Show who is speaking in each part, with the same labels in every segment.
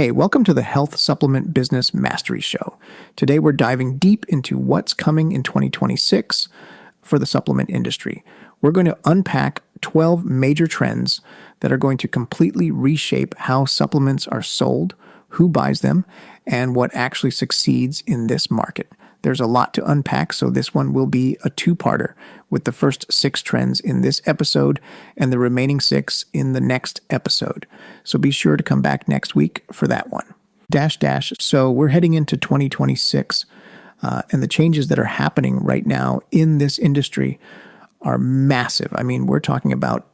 Speaker 1: Hey, welcome to the Health Supplement Business Mastery Show. Today we're diving deep into what's coming in 2026 for the supplement industry. We're going to unpack 12 major trends that are going to completely reshape how supplements are sold, who buys them, and what actually succeeds in this market. There's a lot to unpack, so this one will be a two-parter with the first 6 trends in this episode and the remaining 6 in the next episode. So be sure to come back next week for that one. So we're heading into 2026, and the changes that are happening right now in this industry are massive. I mean, we're talking about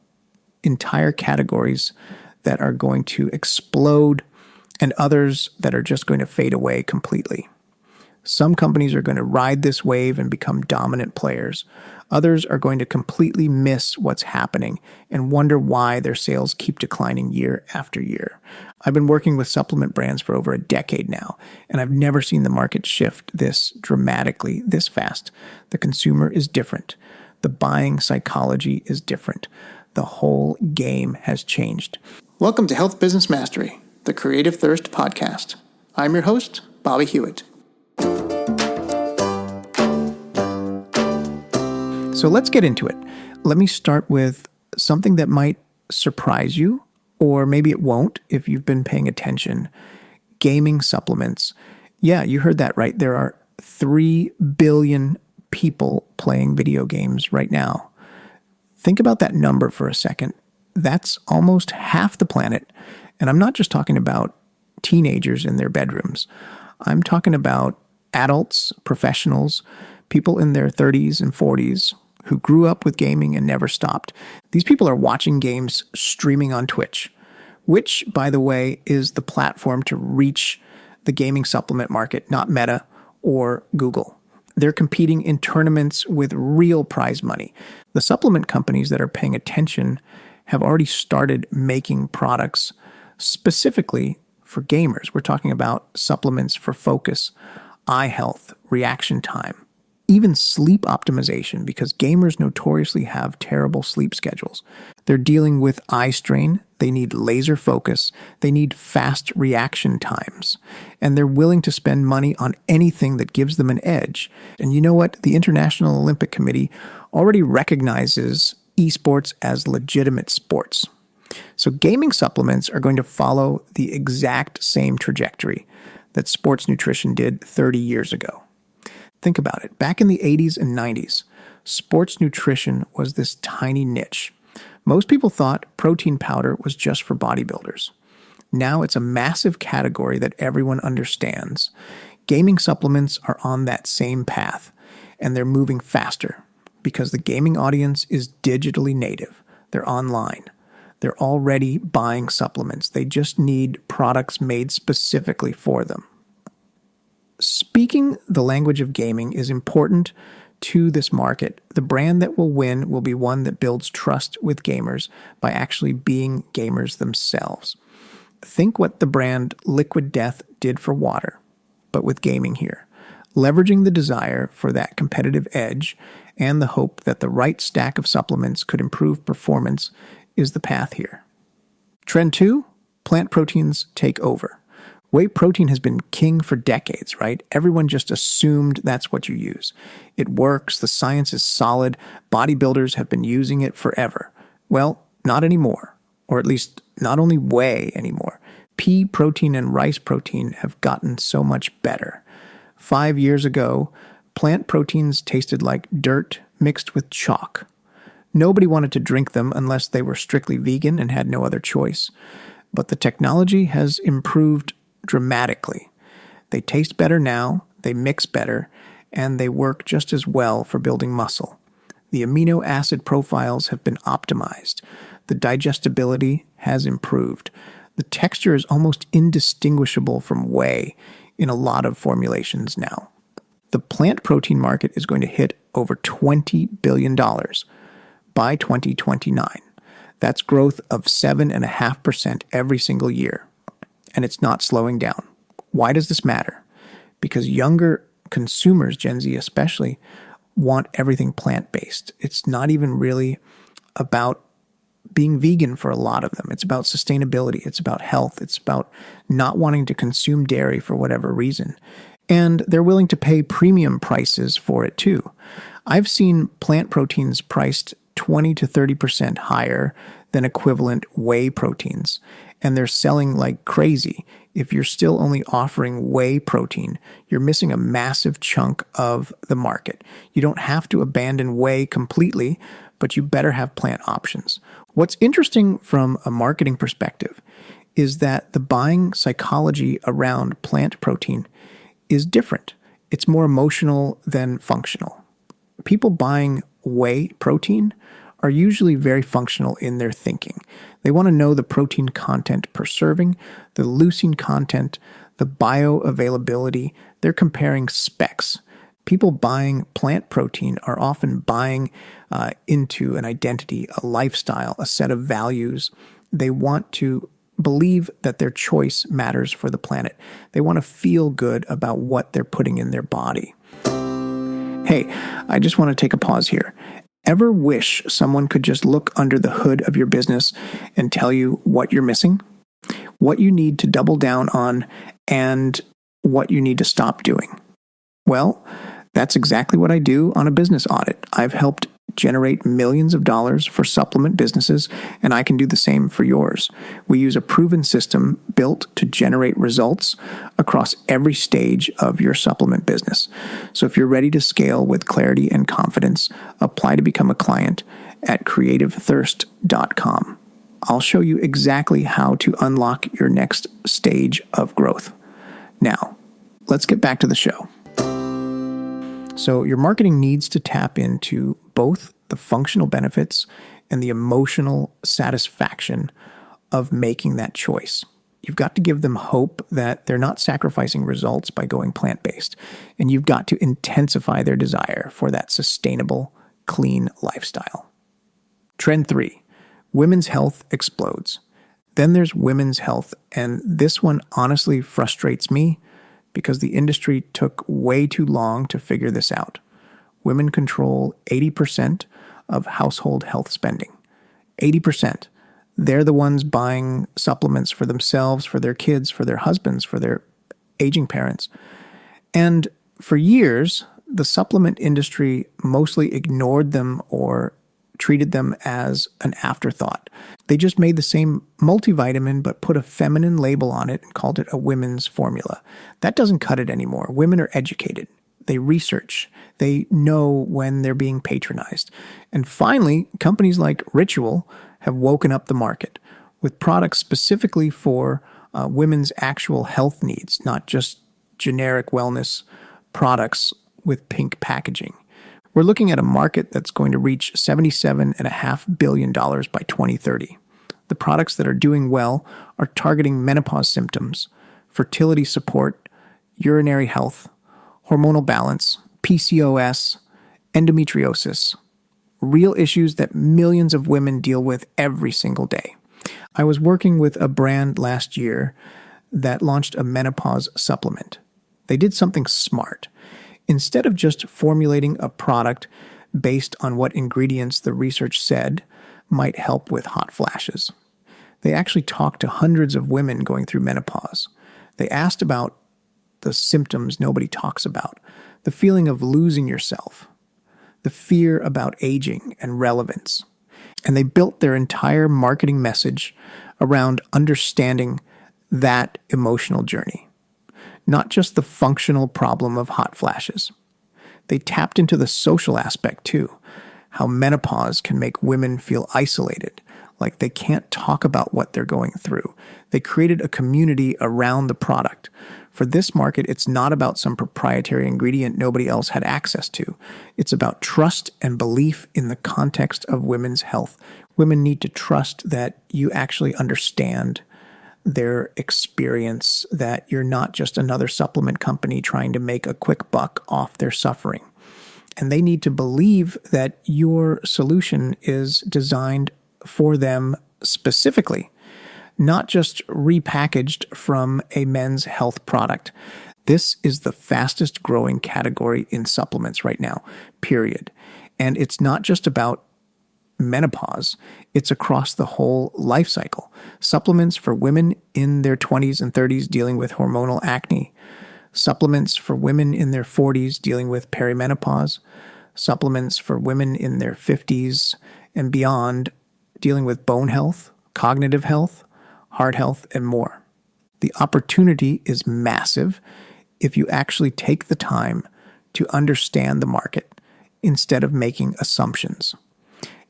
Speaker 1: entire categories that are going to explode and others that are just going to fade away completely. Some companies are going to ride this wave and become dominant players. Others are going to completely miss what's happening and wonder why their sales keep declining year after year. I've been working with supplement brands for over a decade now, and I've never seen the market shift this dramatically, this fast. The consumer is different. The buying psychology is different. The whole game has changed. Welcome to Health Business Mastery, the Creative Thirst podcast. I'm your host, Bobby Hewitt. So let's get into it. Let me start with something that might surprise you, or maybe it won't if you've been paying attention. Gaming supplements. Yeah, you heard that right. There are 3 billion people playing video games right now. Think about that number for a second. That's almost half the planet. And I'm not just talking about teenagers in their bedrooms. I'm talking about adults, professionals, people in their 30s and 40s who grew up with gaming and never stopped. These people are watching games streaming on Twitch, which, by the way, is the platform to reach the gaming supplement market, not Meta or Google. They're competing in tournaments with real prize money. The supplement companies that are paying attention have already started making products specifically for gamers. We're talking about supplements for focus, eye health, reaction time, even sleep optimization, because gamers notoriously have terrible sleep schedules. They're dealing with eye strain, they need laser focus, they need fast reaction times, and they're willing to spend money on anything that gives them an edge. And you know what? The International Olympic Committee already recognizes esports as legitimate sports. So gaming supplements are going to follow the exact same trajectory that sports nutrition did 30 years ago. Think about it. Back in the 80s and 90s, sports nutrition was this tiny niche. Most people thought protein powder was just for bodybuilders. Now it's a massive category that everyone understands. Gaming supplements are on that same path, and they're moving faster because the gaming audience is digitally native. They're online. They're already buying supplements. They just need products made specifically for them. Speaking the language of gaming is important to this market. The brand that will win will be one that builds trust with gamers by actually being gamers themselves. Think what the brand Liquid Death did for water, but with gaming here. Leveraging the desire for that competitive edge and the hope that the right stack of supplements could improve performance is the path here. Trend 2, plant proteins take over. Whey protein has been king for decades, right? Everyone just assumed that's what you use. It works, the science is solid, bodybuilders have been using it forever. Well, not anymore, or at least not only whey anymore. Pea protein and rice protein have gotten so much better. 5 years ago, plant proteins tasted like dirt mixed with chalk. Nobody wanted to drink them unless they were strictly vegan and had no other choice. But the technology has improved dramatically. They taste better now, they mix better, and they work just as well for building muscle. The amino acid profiles have been optimized. The digestibility has improved. The texture is almost indistinguishable from whey in a lot of formulations now. The plant protein market is going to hit over $20 billion by 2029. That's growth of 7.5% every single year. And it's not slowing down. Why does this matter? Because younger consumers, Gen Z especially, want everything plant-based. It's not even really about being vegan for a lot of them. It's about sustainability. It's about health. It's about not wanting to consume dairy for whatever reason. And they're willing to pay premium prices for it too. I've seen plant proteins priced 20 to 30% higher than equivalent whey proteins, and they're selling like crazy. If you're still only offering whey protein, you're missing a massive chunk of the market. You don't have to abandon whey completely, but you better have plant options. What's interesting from a marketing perspective is that the buying psychology around plant protein is different. It's more emotional than functional. People buying whey protein are usually very functional in their thinking. They want to know the protein content per serving, the leucine content, the bioavailability. They're comparing specs. People buying plant protein are often buying into an identity, a lifestyle, a set of values. They want to believe that their choice matters for the planet. They want to feel good about what they're putting in their body. Hey, I just want to take a pause here. Ever wish someone could just look under the hood of your business and tell you what you're missing, what you need to double down on, and what you need to stop doing? Well, that's exactly what I do on a business audit. I've helped generate millions of dollars for supplement businesses, and I can do the same for yours. We use a proven system built to generate results across every stage of your supplement business. So if you're ready to scale with clarity and confidence, apply to become a client at creativethirst.com. I'll show you exactly how to unlock your next stage of growth. Now, let's get back to the show. So your marketing needs to tap into both the functional benefits and the emotional satisfaction of making that choice. You've got to give them hope that they're not sacrificing results by going plant-based, and you've got to intensify their desire for that sustainable, clean lifestyle. Trend 3, women's health explodes. Then there's women's health, and this one honestly frustrates me because the industry took way too long to figure this out. Women control 80% of household health spending. 80%. They're the ones buying supplements for themselves, for their kids, for their husbands, for their aging parents. And for years, the supplement industry mostly ignored them or treated them as an afterthought. They just made the same multivitamin but put a feminine label on it and called it a women's formula. That doesn't cut it anymore. Women are educated. They research. They know when they're being patronized. And finally, companies like Ritual have woken up the market with products specifically for women's actual health needs, not just generic wellness products with pink packaging. We're looking at a market that's going to reach $77.5 billion by 2030. The products that are doing well are targeting menopause symptoms, fertility support, urinary health, hormonal balance, PCOS, endometriosis, real issues that millions of women deal with every single day. I was working with a brand last year that launched a menopause supplement. They did something smart. Instead of just formulating a product based on what ingredients the research said might help with hot flashes, they actually talked to hundreds of women going through menopause. They asked about the symptoms nobody talks about, the feeling of losing yourself, the fear about aging and relevance. And they built their entire marketing message around understanding that emotional journey, not just the functional problem of hot flashes. They tapped into the social aspect too, how menopause can make women feel isolated, like they can't talk about what they're going through. They created a community around the product. For this market, it's not about some proprietary ingredient nobody else had access to. It's about trust and belief in the context of women's health. Women need to trust that you actually understand their experience, that you're not just another supplement company trying to make a quick buck off their suffering. And they need to believe that your solution is designed for them specifically, not just repackaged from a men's health product. This is the fastest growing category in supplements right now, period. And it's not just about menopause, it's across the whole life cycle. Supplements for women in their 20s and 30s dealing with hormonal acne, supplements for women in their 40s dealing with perimenopause, supplements for women in their 50s and beyond dealing with bone health, cognitive health, heart health, and more. The opportunity is massive if you actually take the time to understand the market instead of making assumptions.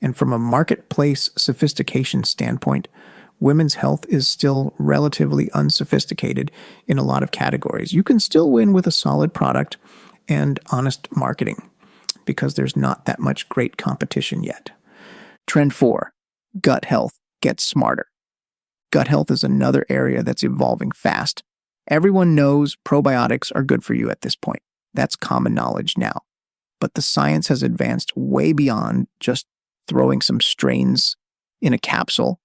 Speaker 1: And from a marketplace sophistication standpoint, women's health is still relatively unsophisticated in a lot of categories. You can still win with a solid product and honest marketing because there's not that much great competition yet. Trend 4, gut health gets smarter. Gut health is another area that's evolving fast. Everyone knows probiotics are good for you at this point. That's common knowledge now. But the science has advanced way beyond just throwing some strains in a capsule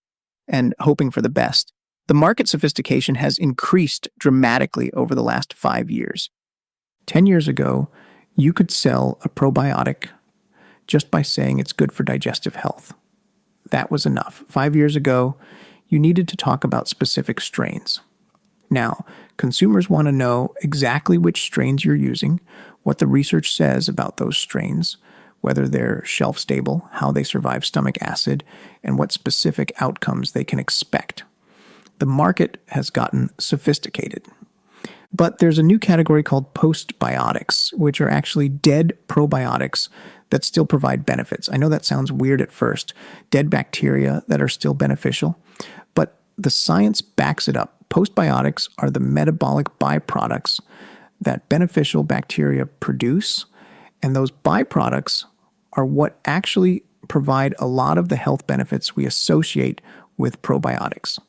Speaker 1: and hoping for the best. The market sophistication has increased dramatically over the last 5 years. 10 years ago, you could sell a probiotic just by saying it's good for digestive health. That was enough. 5 years ago, you needed to talk about specific strains. Now, consumers want to know exactly which strains you're using, what the research says about those strains, whether they're shelf stable, how they survive stomach acid, and what specific outcomes they can expect. The market has gotten sophisticated. But there's a new category called postbiotics, which are actually dead probiotics that still provide benefits. I know that sounds weird at first, dead bacteria that are still beneficial, but the science backs it up. Postbiotics are the metabolic byproducts that beneficial bacteria produce, and those byproducts are what actually provide a lot of the health benefits we associate with probiotics.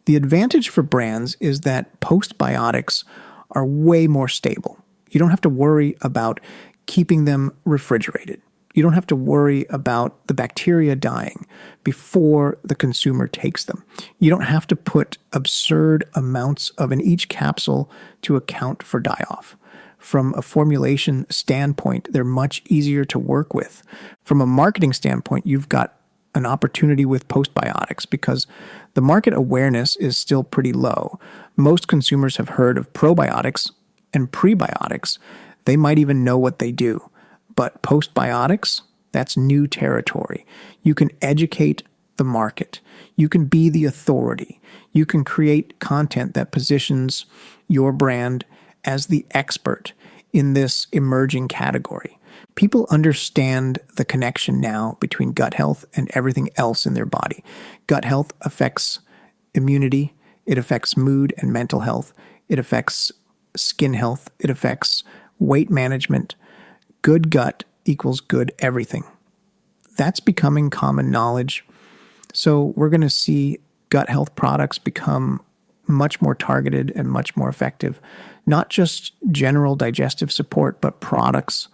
Speaker 1: The advantage for brands is that postbiotics are way more stable. You don't have to worry about keeping them refrigerated. You don't have to worry about the bacteria dying before the consumer takes them. You don't have to put absurd amounts of in each capsule to account for die-off. From a formulation standpoint, they're much easier to work with. From a marketing standpoint, you've got an opportunity with postbiotics because the market awareness is still pretty low. Most consumers have heard of probiotics and prebiotics. They might even know what they do. But postbiotics, that's new territory. You can educate the market. You can be the authority. You can create content that positions your brand as the expert in this emerging category. People understand the connection now between gut health and everything else in their body. Gut health affects immunity. It affects mood and mental health. It affects skin health. It affects weight management. Good gut equals good everything. That's becoming common knowledge. So we're going to see gut health products become much more targeted and much more effective. Not just general digestive support, but products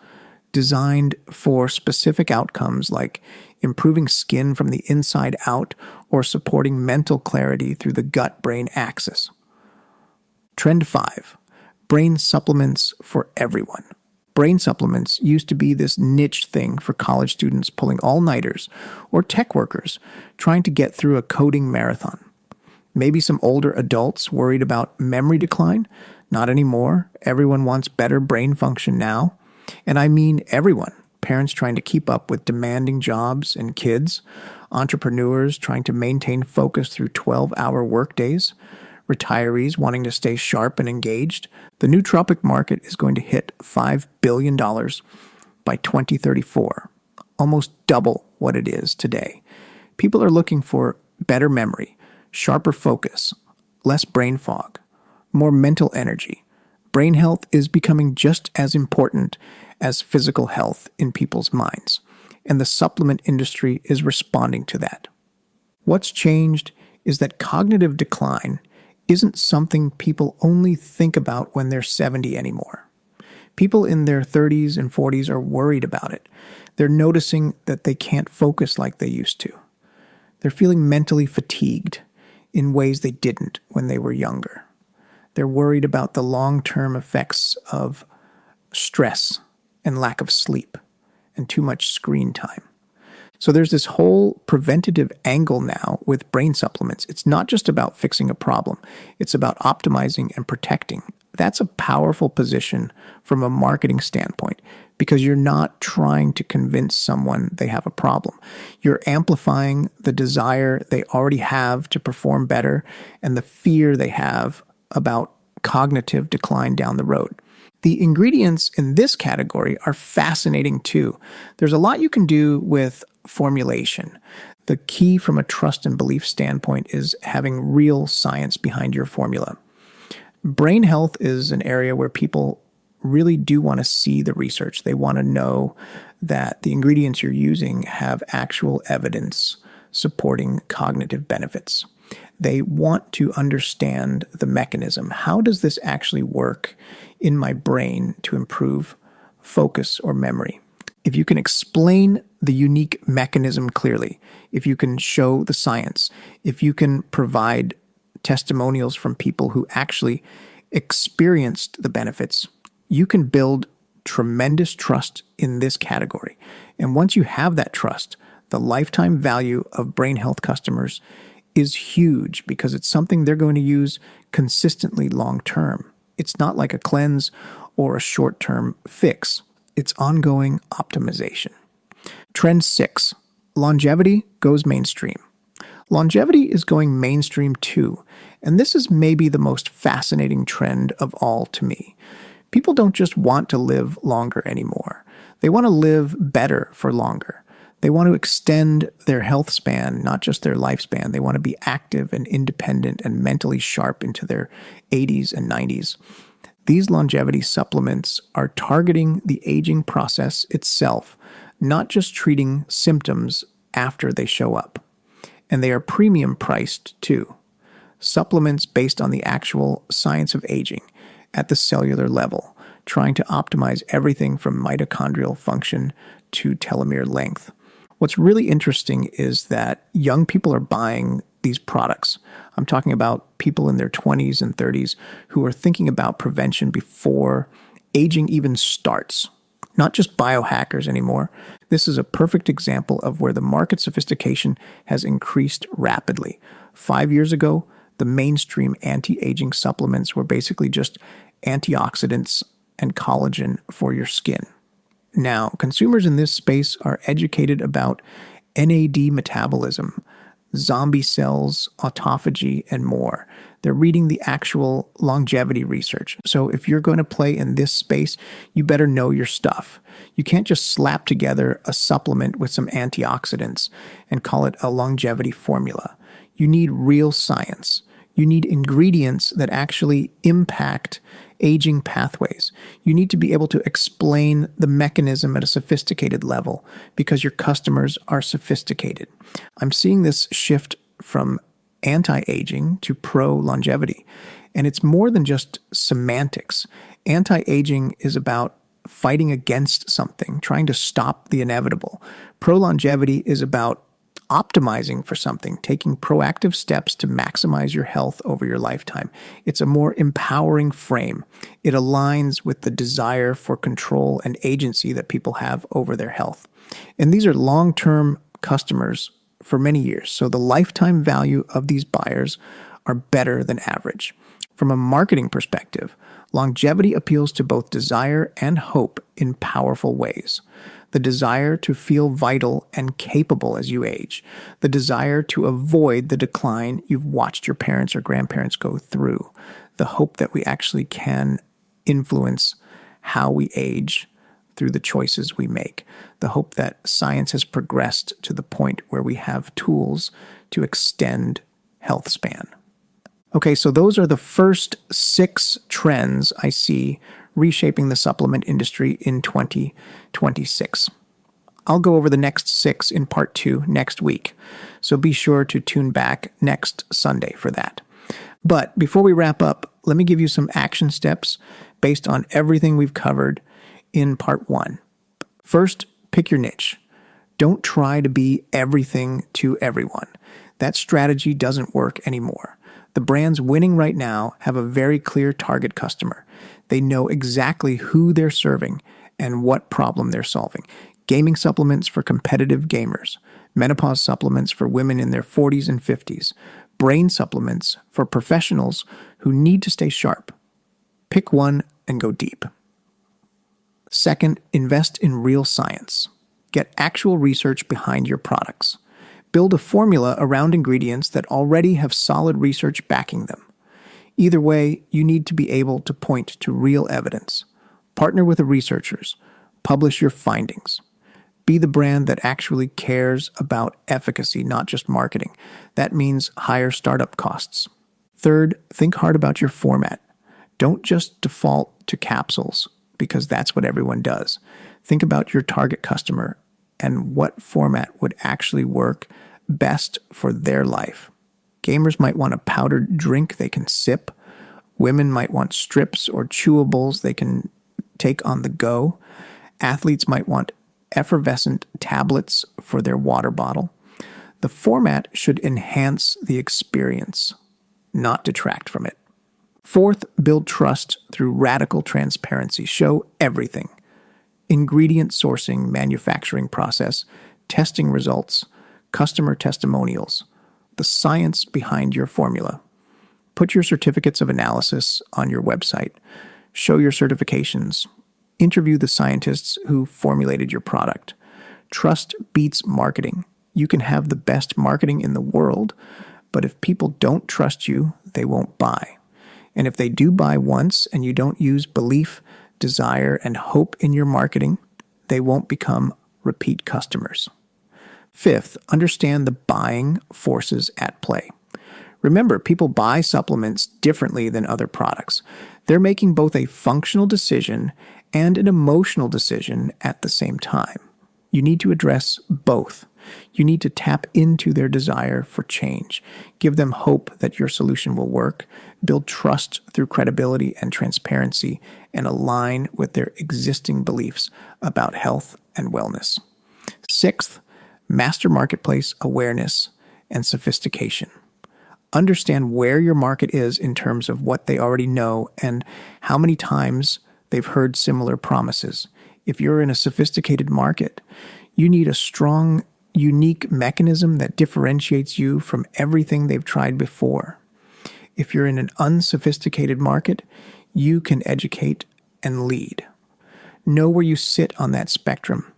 Speaker 1: designed for specific outcomes like improving skin from the inside out or supporting mental clarity through the gut-brain axis. Trend 5, brain supplements for everyone. Brain supplements used to be this niche thing for college students pulling all-nighters or tech workers trying to get through a coding marathon. Maybe some older adults worried about memory decline. Not anymore. Everyone wants better brain function now. And I mean everyone. Parents trying to keep up with demanding jobs and kids. Entrepreneurs trying to maintain focus through 12-hour workdays. Retirees wanting to stay sharp and engaged. The nootropic market is going to hit $5 billion by 2034. Almost double what it is today. People are looking for better memory, sharper focus, less brain fog, more mental energy. Brain health is becoming just as important as physical health in people's minds, and the supplement industry is responding to that. What's changed is that cognitive decline isn't something people only think about when they're 70 anymore. People in their 30s and 40s are worried about it. They're noticing that they can't focus like they used to. They're feeling mentally fatigued in ways they didn't when they were younger. They're worried about the long-term effects of stress and lack of sleep and too much screen time. So there's this whole preventative angle now with brain supplements. It's not just about fixing a problem. It's about optimizing and protecting. That's a powerful position from a marketing standpoint because you're not trying to convince someone they have a problem. You're amplifying the desire they already have to perform better and the fear they have about cognitive decline down the road. The ingredients in this category are fascinating too. There's a lot you can do with formulation. The key from a trust and belief standpoint is having real science behind your formula. Brain health is an area where people really do want to see the research. They want to know that the ingredients you're using have actual evidence supporting cognitive benefits. They want to understand the mechanism. How does this actually work in my brain to improve focus or memory? If you can explain the unique mechanism clearly, if you can show the science, if you can provide testimonials from people who actually experienced the benefits, you can build tremendous trust in this category. And once you have that trust, the lifetime value of brain health customers is huge because it's something they're going to use consistently long term. It's not like a cleanse or a short-term fix. It's ongoing optimization. Trend 6, longevity goes mainstream. Longevity is going mainstream too, and this is maybe the most fascinating trend of all to me. People don't just want to live longer anymore. They want to live better for longer. They want to extend their health span, not just their lifespan. They want to be active and independent and mentally sharp into their 80s and 90s. These longevity supplements are targeting the aging process itself, not just treating symptoms after they show up. And they are premium priced too. Supplements based on the actual science of aging at the cellular level, trying to optimize everything from mitochondrial function to telomere length. What's really interesting is that young people are buying these products. I'm talking about people in their 20s and 30s who are thinking about prevention before aging even starts. Not just biohackers anymore. This is a perfect example of where the market sophistication has increased rapidly. 5 years ago, the mainstream anti-aging supplements were basically just antioxidants and collagen for your skin. Now, consumers in this space are educated about NAD metabolism, zombie cells, autophagy, and more. They're reading the actual longevity research. So if you're going to play in this space, you better know your stuff. You can't just slap together a supplement with some antioxidants and call it a longevity formula. You need real science. You need ingredients that actually impact aging pathways. You need to be able to explain the mechanism at a sophisticated level because your customers are sophisticated. I'm seeing this shift from anti-aging to pro-longevity, and it's more than just semantics. Anti-aging is about fighting against something, trying to stop the inevitable. Pro-longevity is about optimizing for something, taking proactive steps to maximize your health over your lifetime. It's a more empowering frame. It aligns with the desire for control and agency that people have over their health. And these are long-term customers for many years, so the lifetime value of these buyers are better than average. From a marketing perspective, longevity appeals to both desire and hope in powerful ways. The desire to feel vital and capable as you age, the desire to avoid the decline you've watched your parents or grandparents go through, the hope that we actually can influence how we age through the choices we make, the hope that science has progressed to the point where we have tools to extend health span. Okay, so those are the first 6 trends I see reshaping the supplement industry in 2026. I'll go over the next 6 in part 2 next week, so be sure to tune back next Sunday for that. But before we wrap up, let me give you some action steps based on everything we've covered in part 1. First, pick your niche. Don't try to be everything to everyone. That strategy doesn't work anymore. The brands winning right now have a very clear target customer. They know exactly who they're serving and what problem they're solving. Gaming supplements for competitive gamers. menopause supplements for women in their 40s and 50s, brain supplements for professionals who need to stay sharp. Pick one and go deep. Second, invest in real science. Get actual research behind your products. Build a formula around ingredients that already have solid research backing them. Either way, you need to be able to point to real evidence. Partner with the researchers. Publish your findings. Be the brand that actually cares about efficacy, not just marketing. That means higher startup costs. Third, think hard about your format. Don't just default to capsules because that's what everyone does. Think about your target customer and what format would actually work best for their life. Gamers might want a powdered drink they can sip. Women might want strips or chewables they can take on the go. Athletes might want effervescent tablets for their water bottle. The format should enhance the experience, not detract from it. Fourth, build trust through radical transparency. Show everything. Ingredient sourcing, manufacturing process, testing results, customer testimonials, the science behind your formula. Put your certificates of analysis on your website. Show your certifications. Interview the scientists who formulated your product. Trust beats marketing. You can have the best marketing in the world, but if people don't trust you, they won't buy. And if they do buy once and you don't use belief, desire, and hope in your marketing, they won't become repeat customers. Fifth, understand the buying forces at play. Remember, people buy supplements differently than other products. They're making both a functional decision and an emotional decision at the same time. You need to address both. You need to tap into their desire for change. Give them hope that your solution will work. Build trust through credibility and transparency, and align with their existing beliefs about health and wellness. Sixth, master marketplace awareness and sophistication. Understand where your market is in terms of what they already know and how many times they've heard similar promises. If you're in a sophisticated market, you need a strong, unique mechanism that differentiates you from everything they've tried before. If you're in an unsophisticated market, you can educate and lead. Know where you sit on that spectrum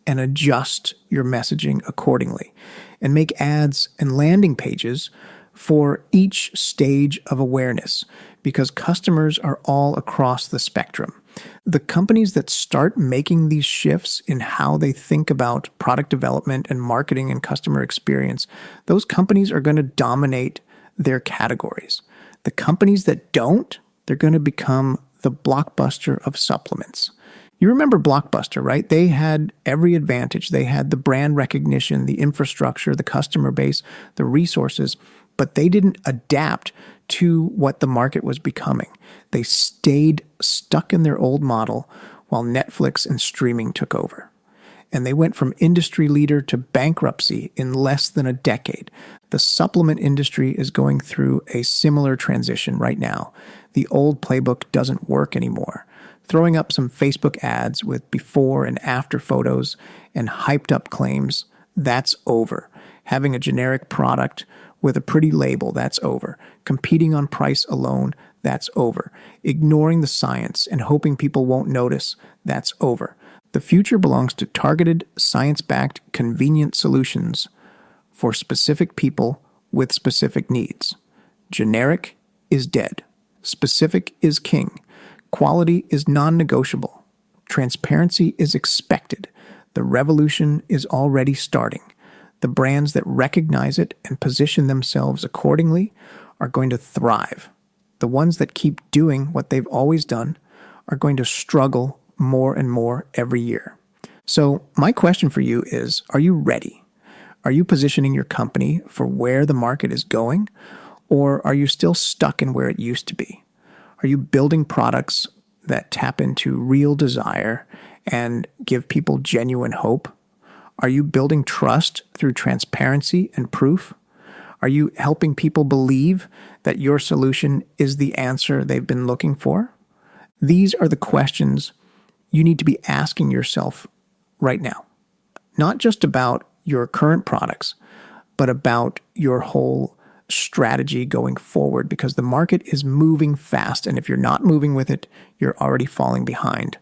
Speaker 1: and adjust your messaging accordingly, and make ads and landing pages for each stage of awareness, because customers are all across the spectrum. The companies that start making these shifts in how they think about product development and marketing and customer experience, those companies are going to dominate their categories. The companies that don't, they're going to become the Blockbuster of supplements. You remember Blockbuster, right? They had every advantage. They had the brand recognition, the infrastructure, the customer base, the resources, but they didn't adapt to what the market was becoming. They stayed stuck in their old model while Netflix and streaming took over. And they went from industry leader to bankruptcy in less than a decade. The supplement industry is going through a similar transition right now. The old playbook doesn't work anymore. Throwing up some Facebook ads with before and after photos and hyped up claims, that's over. Having a generic product with a pretty label, that's over. Competing on price alone, that's over. Ignoring the science and hoping people won't notice, that's over. The future belongs to targeted, science-backed, convenient solutions for specific people with specific needs. Generic is dead. Specific is king. Quality is non-negotiable. Transparency is expected. The revolution is already starting. The brands that recognize it and position themselves accordingly are going to thrive. The ones that keep doing what they've always done are going to struggle more and more every year. So my question for you is, are you ready? Are you positioning your company for where the market is going, or are you still stuck in where it used to be? Are you building products that tap into real desire and give people genuine hope? Are you building trust through transparency and proof? Are you helping people believe that your solution is the answer they've been looking for? These are the questions you need to be asking yourself right now. Not just about your current products, but about your whole strategy going forward, because the market is moving fast. And if you're not moving with it, you're already falling behind.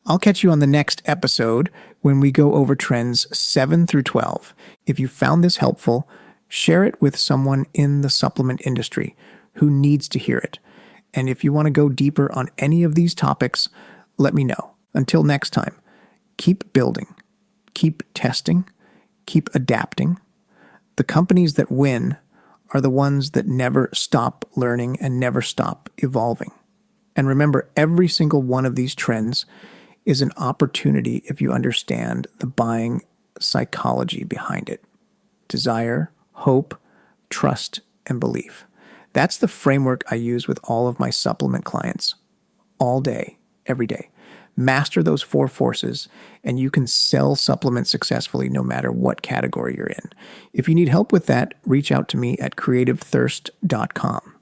Speaker 1: I'll catch you on the next episode when we go over trends 7 through 12. If you found this helpful, share it with someone in the supplement industry who needs to hear it. And if you want to go deeper on any of these topics, let me know. Until next time, keep building, keep testing, keep adapting. The companies that win are the ones that never stop learning and never stop evolving. And remember, every single one of these trends is an opportunity if you understand the buying psychology behind it. Desire, hope, trust, and belief. That's the framework I use with all of my supplement clients all day, every day. Master those 4 forces, and you can sell supplements successfully no matter what category you're in. If you need help with that, reach out to me at creativethirst.com.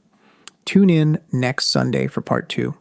Speaker 1: Tune in next Sunday for part 2.